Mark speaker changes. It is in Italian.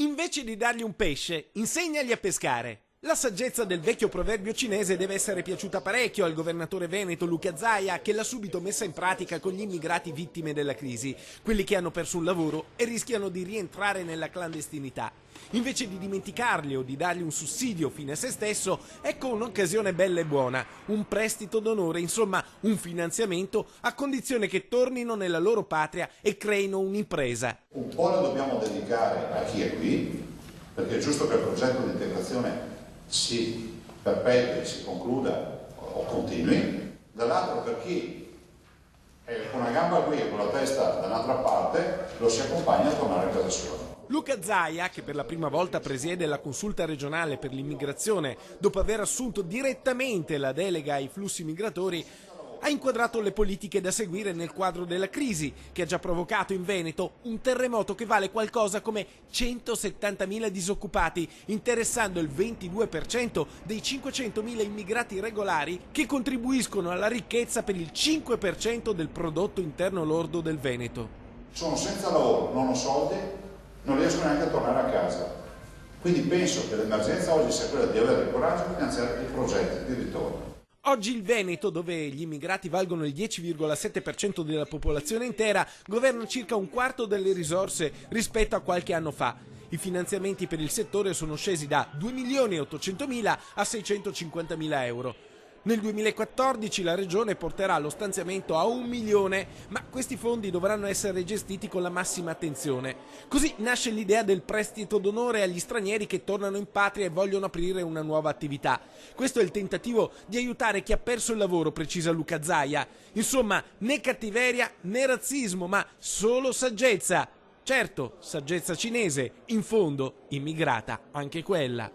Speaker 1: Invece di dargli un pesce, insegnagli a pescare. La saggezza del vecchio proverbio cinese deve essere piaciuta parecchio al governatore veneto Luca Zaia, che l'ha subito messa in pratica con gli immigrati vittime della crisi, quelli che hanno perso un lavoro e rischiano di rientrare nella clandestinità. Invece di dimenticarli o di dargli un sussidio fine a se stesso, ecco un'occasione bella e buona, un prestito d'onore, insomma un finanziamento a condizione che tornino nella loro patria e creino un'impresa.
Speaker 2: Un po' lo dobbiamo dedicare a chi è qui, perché è giusto che il progetto di integrazione si perpetui, si concluda o continui. Dall'altro, per chi è con una gamba qui e con la testa da un'altra parte, lo si accompagna a tornare a casa sua.
Speaker 1: Luca Zaia, che per la prima volta presiede la consulta regionale per l'immigrazione dopo aver assunto direttamente la delega ai flussi migratori, ha inquadrato le politiche da seguire nel quadro della crisi, che ha già provocato in Veneto un terremoto che vale qualcosa come 170.000 disoccupati, interessando il 22% dei 500.000 immigrati regolari che contribuiscono alla ricchezza per il 5% del prodotto interno lordo del Veneto.
Speaker 2: Sono senza lavoro, non ho soldi, non riesco neanche a tornare a casa. Quindi penso che l'emergenza oggi sia quella di avere il coraggio di finanziare i progetti di ritorno.
Speaker 1: Oggi il Veneto, dove gli immigrati valgono il 10,7% della popolazione intera, governa circa un quarto delle risorse rispetto a qualche anno fa. I finanziamenti per il settore sono scesi da 2.800.000 a 650.000 euro. Nel 2014 la Regione porterà lo stanziamento a 1 milione, ma questi fondi dovranno essere gestiti con la massima attenzione. Così nasce l'idea del prestito d'onore agli stranieri che tornano in patria e vogliono aprire una nuova attività. Questo è il tentativo di aiutare chi ha perso il lavoro, precisa Luca Zaia. Insomma, né cattiveria né razzismo, ma solo saggezza. Certo, saggezza cinese, in fondo immigrata anche quella.